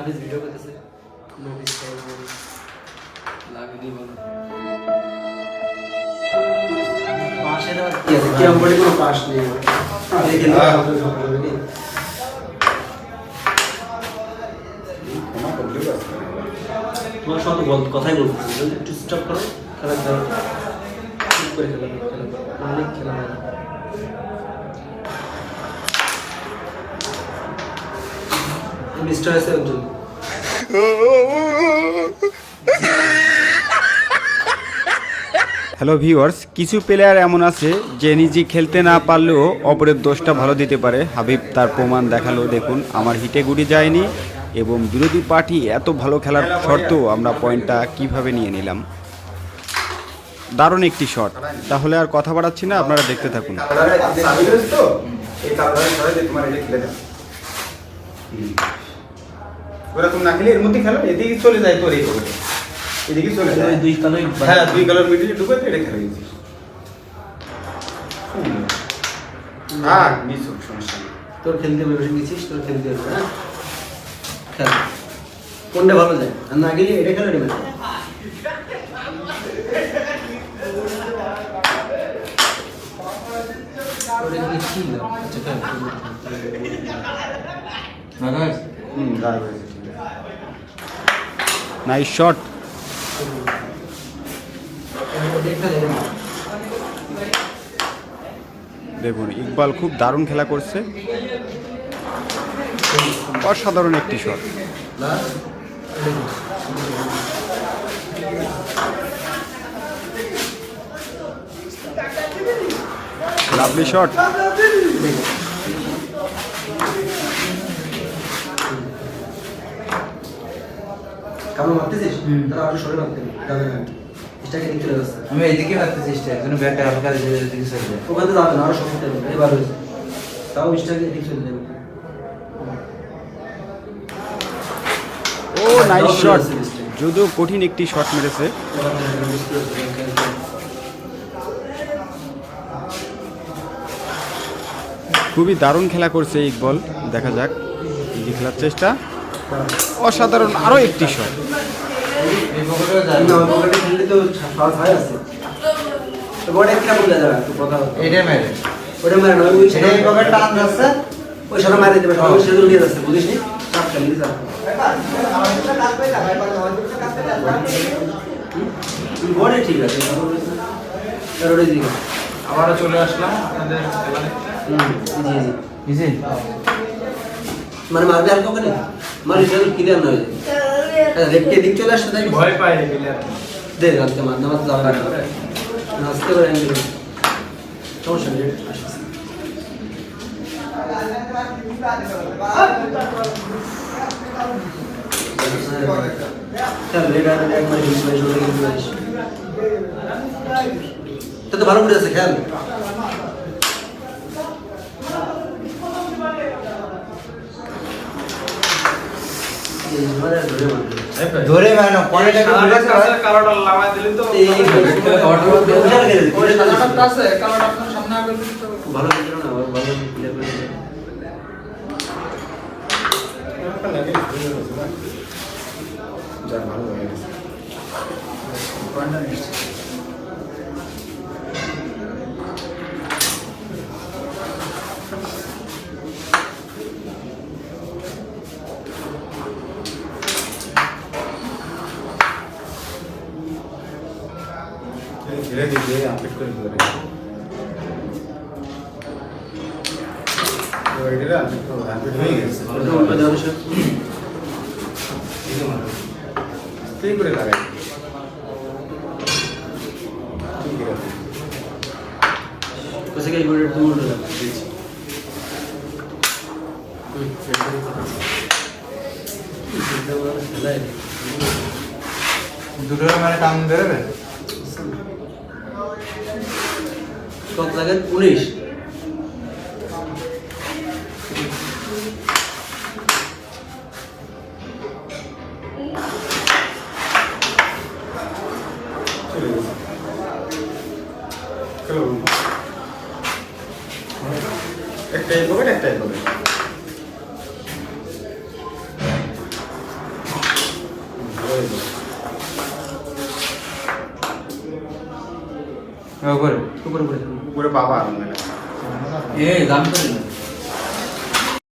নাফিস video করতেছে নাফিস লাগি দিব পাশের আর কি আছে কি আমবড়ি কোনো পাশ নেই দেখেন তোমার সাথে কথাই বলতেছি একটু স্টপ করো খেলা খেলা চুপ করে খেলা অনেক খেলা হয় মিস্টার আছে একজন হ্যালো ভিউয়ার্স, কিছু প্লেয়ার এমন আছে যে নিজে খেলতে না পারলেও অপরের দোষটা ভালো দিতে পারে। হাবিব তার প্রমাণ দেখালো। দেখুন, আমার হিটে গুড়ি যায়নি এবং বিরোধী পার্টি এত ভালো খেলার শর্তেও আমরা পয়েন্টটা কিভাবে নিয়ে নিলাম। দারুণ একটি শট। তাহলে আর কথা বাড়াচ্ছি না, আপনারা দেখতে থাকুন। ওরা তুমি না খেলে এর মধ্যে খেলো, এদিকে চলে যায় তোর এই করে এদিকে চলে যায় দুই কালার হ্যাঁ দুই কালার মিডিলে ঢুকে তো এটা খেলে গেছি আর মিস হোক সমস্যা নেই তোর খেলতে বসে গেছিস তোর খেলতে হবে হ্যাঁ খেল কোনটা ভালো যায় আর না গেলে এটা খেলো এটা ওরে কি ছিল আচ্ছা খেল নাগাস গায়ে হয়েছে ঠিক আছে নাইস শট। দেখুন, ইকবাল খুব দারুণ খেলা করছে, অসাধারণ একটি শট। Lovely shot. কামড় মারতেছিস তারা আরো সরে মারতে যাবে না এটাকে দেখতে লাগছে আমি এদিকে মারতেছি স্টেপ যেন ব্যাটটা হালকা এদিকে চলে যায় ওখানে যাবে না আরো শক্ত হবে এবার হয়েছে তাও মিস্টাকে এদিকে চলে যাবে ও নাইস শট, যদিও কঠিন একটি শট মেরেছে। খুবই দারুণ খেলা করছে ইকবাল। দেখা যাক এই খেলার চেষ্টা, অসাধারণ আরো একটি শট। এই পকেটেও যায় না ওই পকেটে খেললে তো ফাউল হয় আছে তো বড় একটা বলে যাবে একটু কথা এইটা মেরে ওটা মারে না ওই এটা এই পকেট টান যাচ্ছে ওই সারা মারে দেবে ওই সেগুলো নিয়ে যাচ্ছে বুঝিস নি চাপ খেলি চাপ বড় ঠিক আছে আর ওটা দিকে আবারও চলে আসলাম আপনাদের খেলায় জি জি ইজি মানে মারবে আর কখনো মারি সেগুলো ক্লিয়ার না হয়ে যায় লেফটে দিক চলে আসছে তাই ভয় পায় প্লেয়ার দে রাখতে মার নামাজ যাবে না আস্তে করে এন্ড করুন সমস্যা নেই আসছে চল রেড আর একবার ইউজ করে শুরু করে দিস তো ভালো করে আছে খেল ধরে মানে না কোয়ালিটিটা কালোটা লাগাই দিলি তো কালারটা আছে কালারটা আপনার সামনে আগে তো ভালো ছিল না ভালো ক্লিয়ার করে যাক ভালো হয়ে গেছে পয়েন্টটা নিচ্ছে ধীরে ধীরে আপডেট করে দিতে এটা আপডেট হয়ে গেছে উল্টো দেওয়ার সাথে ঠিক করে লাগাই कैसे क्या इम्पोर्टेंट तुम उल्टा लगा দুটো মানে টান বেরোবে কত লাগে 19 একটাই পকেট একটাই পকেট উপরে উপরে উপরে উপরে বাবা আর দাম করে